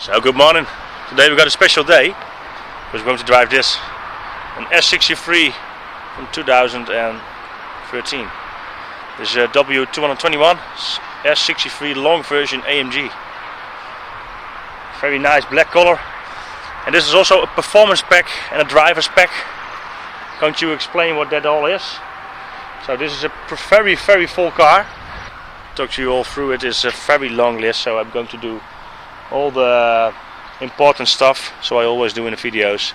So good morning. Today we got a special day because we're going to drive this, an S63 from 2013. This is a W221 S63 long version AMG. Very nice black color. And this is also a performance pack and a driver's pack. Can't you explain what that all is? So this is a very full car. Talk to you all through it. It's a very long list, so I'm going to do all the important stuff, so I always do in the videos.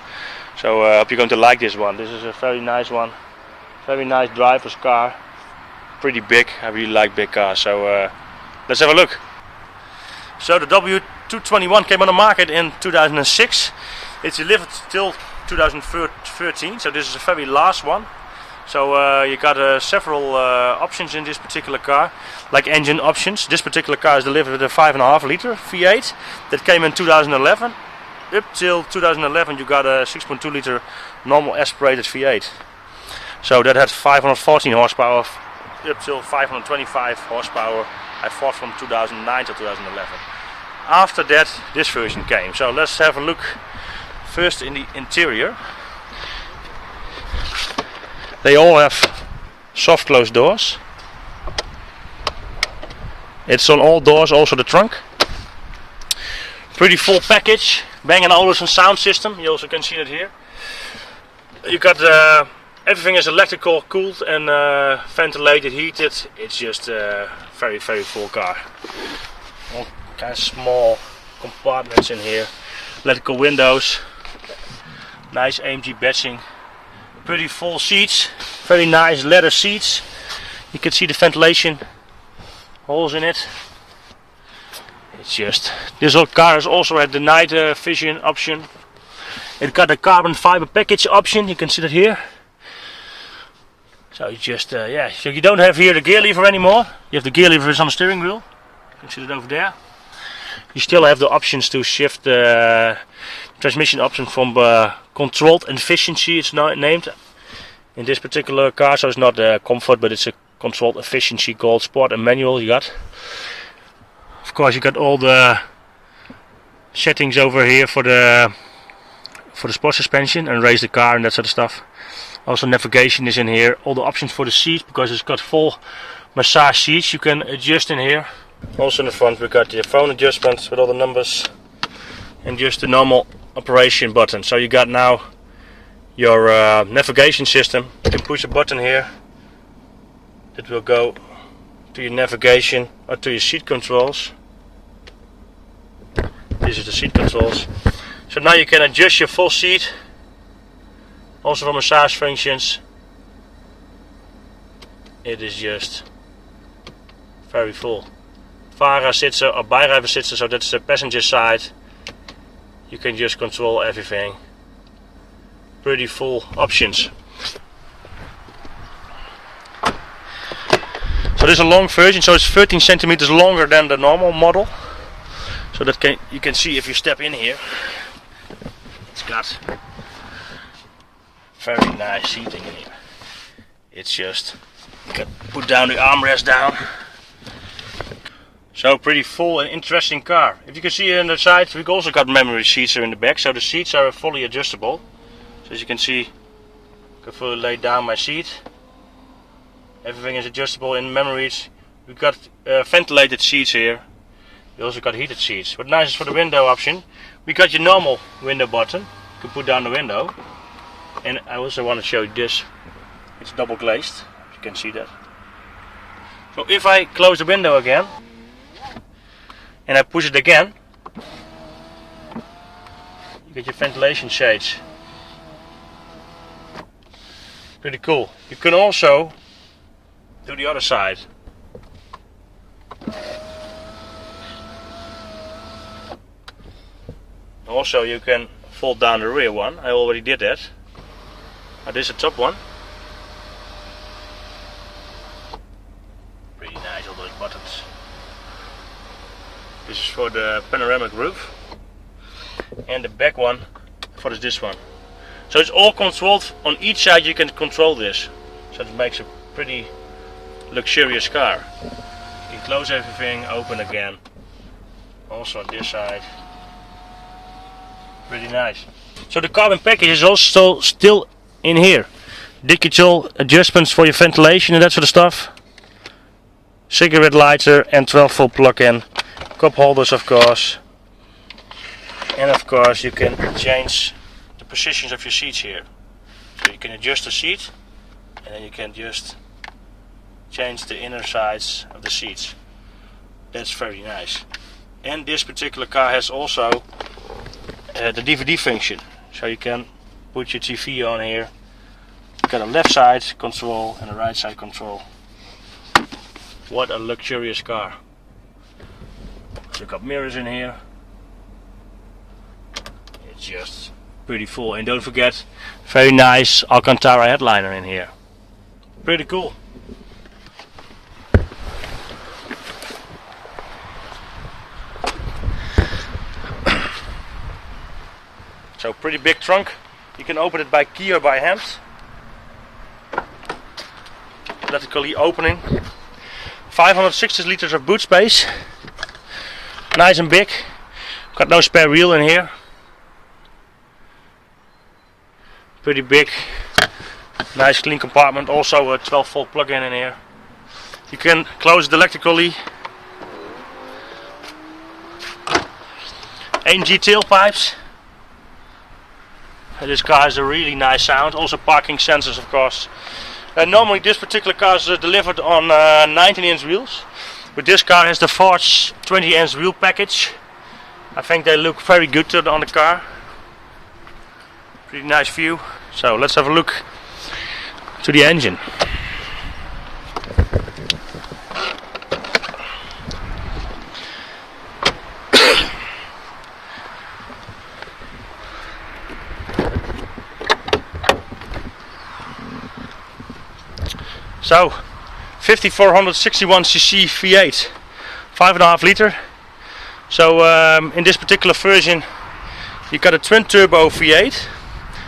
So I hope you're going to like this one. This is a very nice one, very nice driver's car, pretty big. I really like big cars, so let's have a look. So the W221 came on the market in 2006. It's delivered till 2013, so this is a very last one. So you got several options in this particular car, like engine options. This particular car is delivered with a 5.5 liter V8 that came in 2011. Up till 2011 you got a 6.2 liter normal aspirated V8. So that had 514 horsepower up till 525 horsepower. I fought from 2009 to 2011. After that this version came. So let's have a look first in the interior. They all have soft closed doors. It's on all doors, also the trunk. Pretty full package. Bang & Olufsen sound system. You also can see it here. You got everything is electrical cooled and ventilated, heated. It's just a very full car. All kind of small compartments in here. Electrical windows. Nice AMG badging. Pretty full seats, very nice leather seats. You can see the ventilation holes in it. It's just, this old car has also had the night vision option. It got the carbon fiber package option. You can see that here. So you just yeah, so you don't have here the gear lever anymore. You have the gear lever is on the steering wheel. You can see it over there. You still have the options to shift the transmission option from controlled efficiency, it's named in this particular car. So it's not comfort, but it's a controlled efficiency called sport and manual. You got, of course, you got all the settings over here for the sport suspension and raise the car and that sort of stuff. Also navigation is in here. All the options for the seat, because it's got full massage seats you can adjust in here. Also in the front we got the phone adjustments with all the numbers and just the normal operation button. So you got now your navigation system. You can push a button here that will go to your navigation or to your seat controls. This is the seat controls. So now you can adjust your full seat, also for massage functions. It is just very full. Fahrersitsen or bijrijversitsen, so that's the passenger side. You can just control everything. Pretty full options. So this is a long version, so it's 13 centimeters longer than the normal model. So that you can see if you step in here. It's got very nice seating in here. It's just, you can put down the armrest down. So pretty full and interesting car. If you can see on the side, we've also got memory seats here in the back. So the seats are fully adjustable. So as you can see, I can fully lay down my seat. Everything is adjustable in memories. We've got ventilated seats here. We also got heated seats. What nice is for the window option, we got your normal window button. You can put down the window. And I also want to show you this. It's double glazed. You can see that. So if I close the window again, and I push it again, you get your ventilation shades. Pretty cool. You can also do the other side. Also you can fold down the rear one. I already did that. Now this is the top one. Pretty nice, all those buttons. This is for the panoramic roof, and the back one for this one. So it's all controlled on each side. You can control this, so it makes a pretty luxurious car. You can close everything, open again. Also on this side. Pretty nice. So the carbon package is also still in here. Digital adjustments for your ventilation and that sort of stuff. Cigarette lighter and 12-volt plug-in. Cup holders, of course. And of course you can change the positions of your seats here. So you can adjust the seat and then you can just change the inner sides of the seats. That's very nice. And this particular car has also the DVD function. So you can put your TV on here. You've got a left side control and a right side control. What a luxurious car. So you've got mirrors in here. It's just pretty full. And don't forget, very nice Alcantara headliner in here. Pretty cool. So pretty big trunk. You can open it by key or by hand. Electrically opening. 560 liters of boot space. Nice and big. Got no spare wheel in here. Pretty big. Nice clean compartment. Also a 12-volt plug-in in here. You can close it electrically. AMG tailpipes. This car has a really nice sound. Also parking sensors, of course. Normally this particular car is delivered on 19-inch wheels. But this car has the Ford's 20-inch wheel package. I think they look very good on the car. Pretty nice view. So let's have a look to the engine. So 5461cc V8, 5.5 liter. So in this particular version you got a twin turbo V8.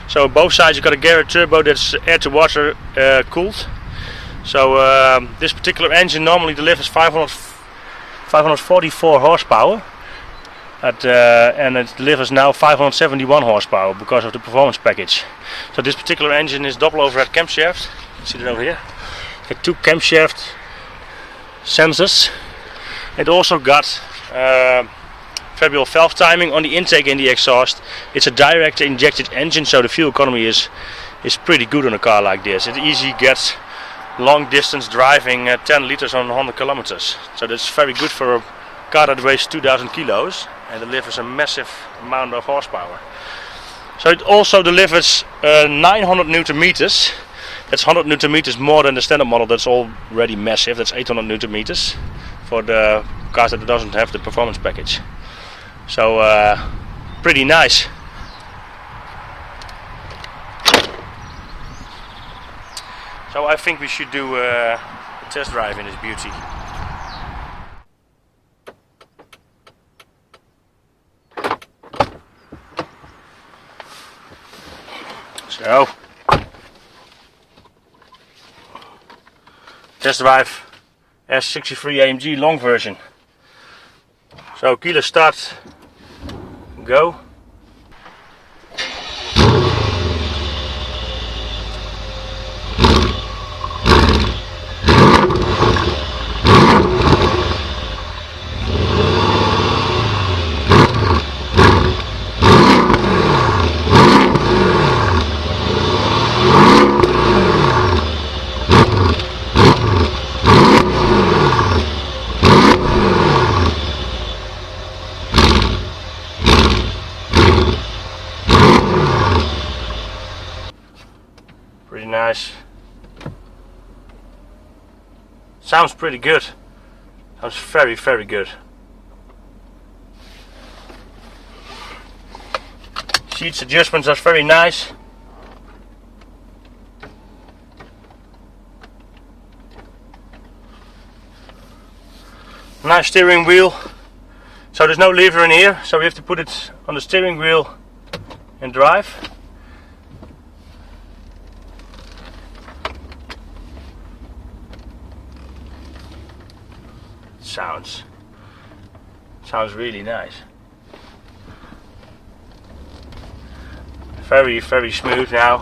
So on both sides you got a Garrett turbo that's air to water cooled. So this particular engine normally delivers 544 horsepower. And it delivers now 571 horsepower because of the performance package. So this particular engine is double overhead camshaft. See it over here. Got two camshaft sensors. It also got variable valve timing on the intake and the exhaust. It's a direct injected engine, so the fuel economy is pretty good on a car like this. It easily gets long distance driving 10 liters on 100 kilometers. So that's very good for a car that weighs 2,000 kilos and delivers a massive amount of horsepower. So it also delivers 900 Newton meters. That's 100 Newton meters more than the standard model. That's already massive. That's 800 Newton meters for the cars that doesn't have the performance package. So pretty nice. So I think we should do a test drive in this beauty. So TestDrive S63 AMG long version. So keyless start, go. Pretty nice. Sounds pretty good. Sounds very, very good. Seats adjustments are very nice. Nice steering wheel. So there's no lever in here, so we have to put it on the steering wheel and drive. Sounds really nice. Very, very smooth now.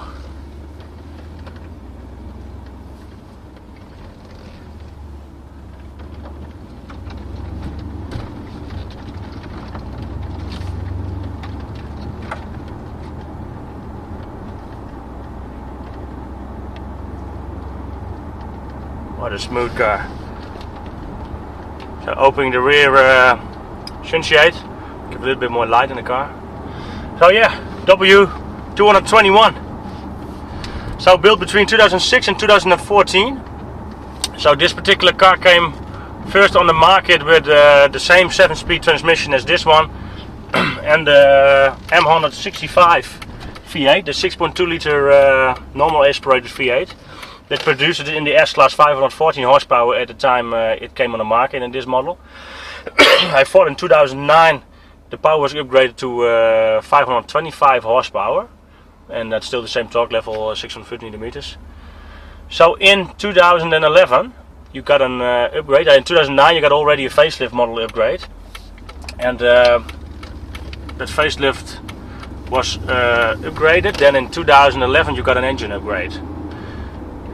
What a smooth car. So opening the rear sunshade, give a little bit more light in the car. So yeah, W221. So built between 2006 and 2014. So this particular car came first on the market with the same 7-speed transmission as this one and the M165 V8, the 6.2 liter normal aspirated V8. That produced it in the S-Class 514 horsepower at the time it came on the market in this model. I thought in 2009 the power was upgraded to 525 horsepower, and that's still the same torque level, 650 Newton meters. So in 2011 you got an upgrade. In 2009 you got already a facelift model upgrade, and that facelift was upgraded. Then in 2011 you got an engine upgrade.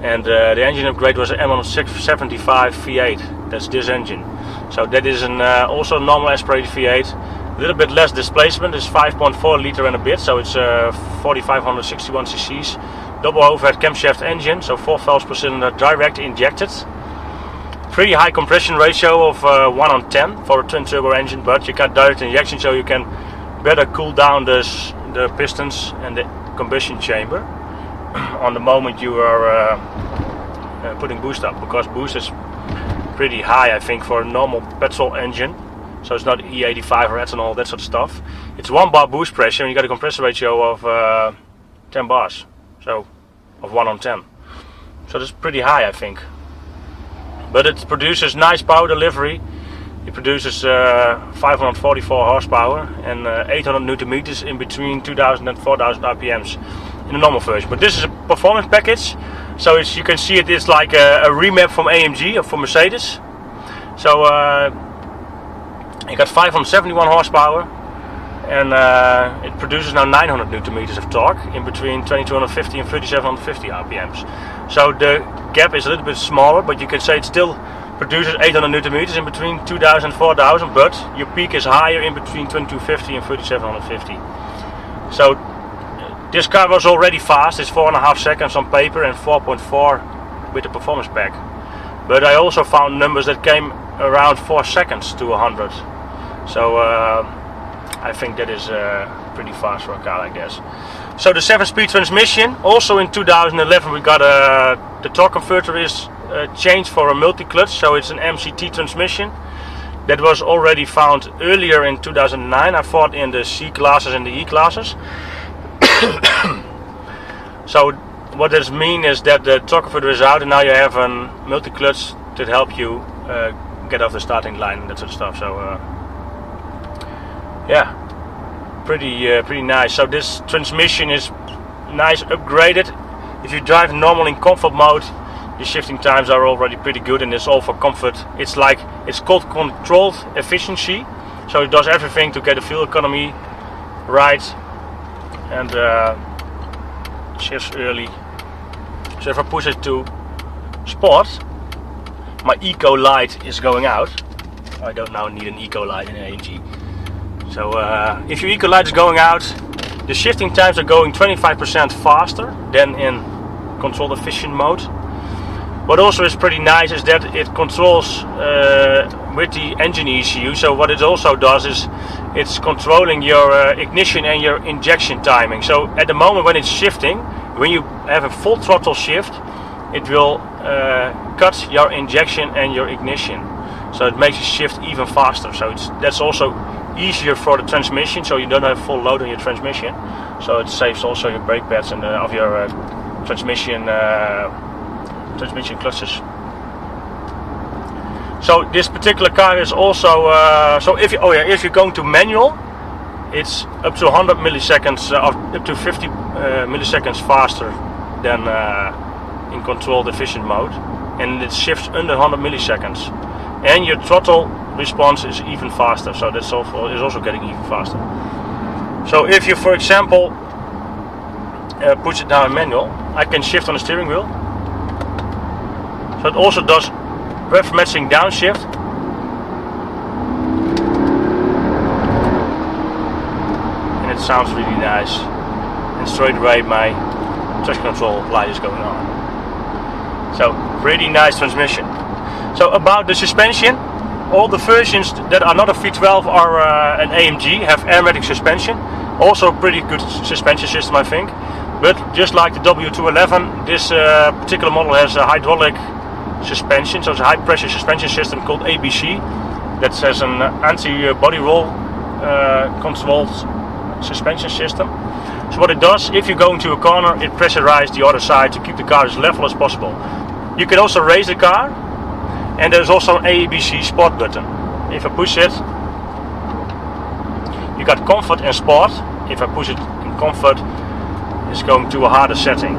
And the engine upgrade was an M165 V8. That's this engine. So that is an also normal aspirated V8. A little bit less displacement. It's 5.4 liter and a bit. So it's 4,561 cc's. Double overhead camshaft engine. So 4 valves per cylinder, direct injected. Pretty high compression ratio of 1:10 for a twin turbo engine. But you got direct injection, so you can better cool down the pistons and the combustion chamber on the moment you are putting boost up, because boost is pretty high, I think, for a normal petrol engine. So it's not E85 or ethanol, that sort of stuff. It's 1 bar boost pressure and you got a compressor ratio of 10 bars, so of 1:10. So that's pretty high, I think. But it produces nice power delivery. It produces 544 horsepower and 800 Newton meters in between 2000 and 4000 RPMs in the normal version. But this is a performance package, so you can see it's like a remap from AMG or from Mercedes. So it got 571 horsepower and it produces now 900 Newton meters of torque in between 2250 and 3750 RPMs. So the gap is a little bit smaller, but you can say it still produces 800 Newton meters in between 2000 and 4000, but your peak is higher in between 2250 and 3750. So this car was already fast. It's 4.5 seconds on paper and 4.4 with the performance pack. But I also found numbers that came around 4 seconds to 100. So I think that is pretty fast for a car like this. So the 7-speed transmission, also in 2011 we got the torque converter is changed for a multi-clutch, so it's an MCT transmission. That was already found earlier in 2009, I thought, in the C classes and the E classes. So what this means is that the torque converter is out and now you have a multi-clutch to help you get off the starting line and that sort of stuff. So yeah, pretty nice. So this transmission is nice upgraded. If you drive normal in comfort mode, the shifting times are already pretty good, and it's all for comfort. It's called controlled efficiency, so it does everything to get the fuel economy right and shifts early. So if I push it to sport, my eco light is going out. I don't now need an eco light in AMG. So if your eco light is going out, the shifting times are going 25% faster than in controlled efficient mode. What also is pretty nice is that it controls with the engine ECU. So what it also does is it's controlling your ignition and your injection timing. So at the moment when it's shifting, when you have a full throttle shift, it will cut your injection and your ignition. So it makes you shift even faster. So that's also easier for the transmission, so you don't have full load on your transmission. So it saves also your brake pads and of your transmission clutches. So this particular car is also so if you're going to manual, it's up to 100 milliseconds up to 50 milliseconds faster than in controlled efficient mode, and it shifts under 100 milliseconds, and your throttle response is even faster, so that's also getting even faster. So if you, for example, push it down in manual, I can shift on the steering wheel. So it also does rev matching downshift. And it sounds really nice. And straight away my traction control light is going on. So pretty nice transmission. So about the suspension, all the versions that are not a V12 or an AMG have aromatic suspension. Also a pretty good suspension system, I think. But just like the W211, this particular model has a hydraulic suspension, so it's a high pressure suspension system called ABC that has an anti-body roll controlled suspension system. So what it does, if you go into a corner, it pressurizes the other side to keep the car as level as possible. You can also raise the car, and there's also an ABC Sport button. If I push it, you got Comfort and Sport. If I push it in Comfort, it's going to a harder setting.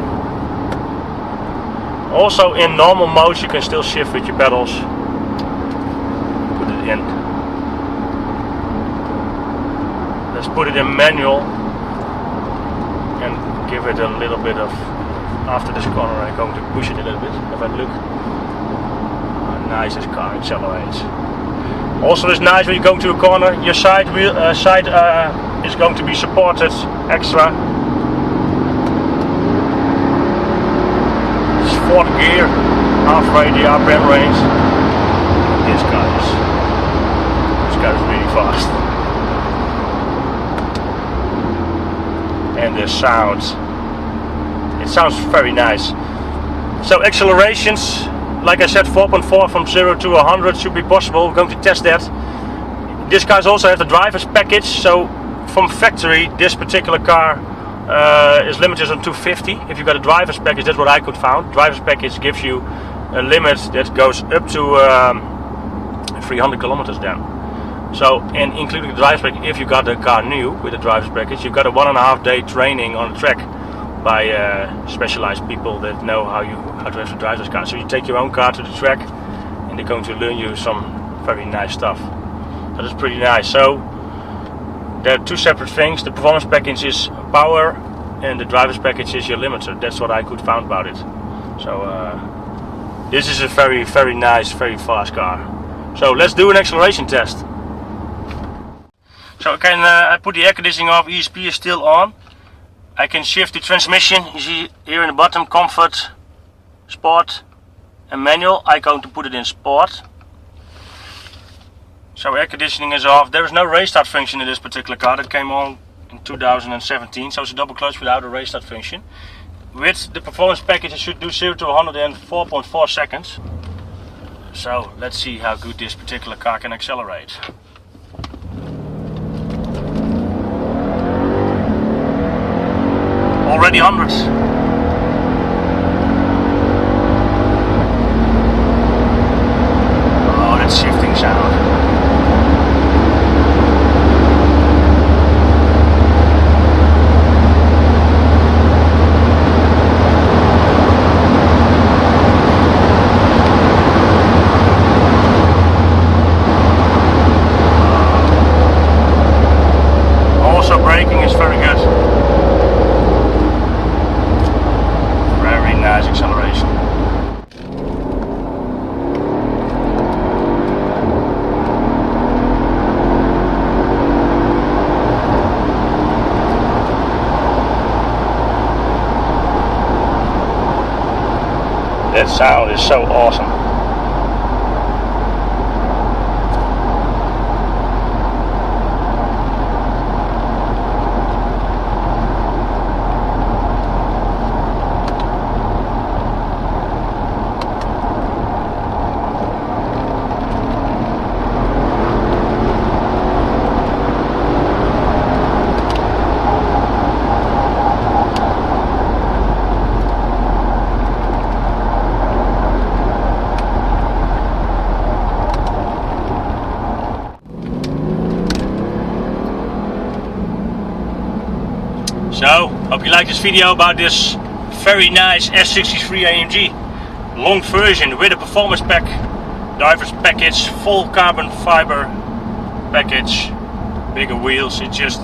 Also in normal mode you can still shift with your pedals. Put it in. Let's put it in manual and give it a little bit of, after this corner I'm going to push it a little bit. If I look, how nice this car accelerates. Also it's nice when you go to a corner, your side wheel is going to be supported extra. Fourth gear, halfway the RPM range. This guy is really fast. And the sound, it sounds very nice. So accelerations, like I said, 4.4 from 0 to 100 should be possible. We're going to test that. This guys also have the driver's package, so from factory this particular car is limited on 250. If you got a driver's package, that's what I could find. Driver's package gives you a limit that goes up to 300 kilometers then. So, and including the driver's package, if you got the car new with the driver's package, you got a 1.5 day training on the track by specialized people that know how to drive the driver's car. So you take your own car to the track, and they're going to learn you some very nice stuff. That is pretty nice. So there are two separate things. The performance package is power and the driver's package is your limiter. That's what I could find about it. So this is a very, very nice, very fast car. So let's do an acceleration test. So I put the air conditioning off, ESP is still on. I can shift the transmission, you see here in the bottom, Comfort, Sport and Manual. I'm going to put it in Sport. So air conditioning is off. There is no race start function in this particular car. That came on in 2017, so it's a double clutch without a race start function. With the performance package it should do 0 to 100 in 4.4 seconds. So let's see how good this particular car can accelerate. Already hundreds. Oh, that shifting sound. Also braking is very good. Very nice acceleration. That sound is so awesome. So, hope you like this video about this very nice S63 AMG. Long version with a performance pack, driver's package, full carbon fiber package, bigger wheels. It's just,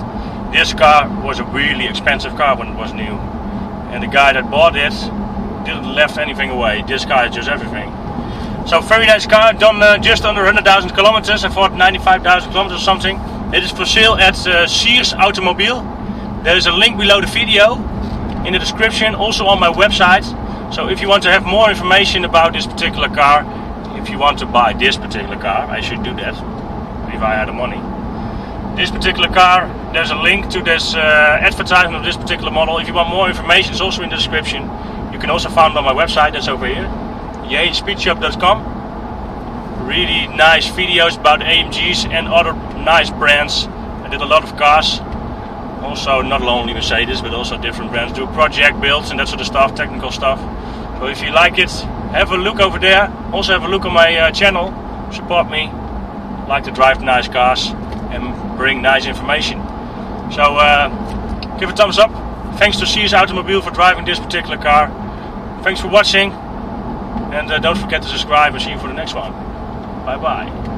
this car was a really expensive car when it was new. and the guy that bought it didn't left anything away. This car is just everything. So very nice car, done just under 100,000 kilometers. I thought 95,000 kilometers or something. It is for sale at Sears Automobile. There is a link below the video in the description, also on my website. So if you want to have more information about this particular car, if you want to buy this particular car, I should do that if I had the money. This particular car, there's a link to this advertisement of this particular model. If you want more information, it's also in the description. You can also find it on my website, that's over here, JMSpeedshop.com. Really nice videos about AMGs and other nice brands. I did a lot of cars. Also not only Mercedes, but also different brands. Do project builds and that sort of stuff, technical stuff. So if you like it, have a look over there. Also have a look on my channel. Support me. I like to drive nice cars and bring nice information. So give a thumbs up. Thanks to Sears Automobile for driving this particular car. Thanks for watching. And don't forget to subscribe and see you for the next one. Bye bye.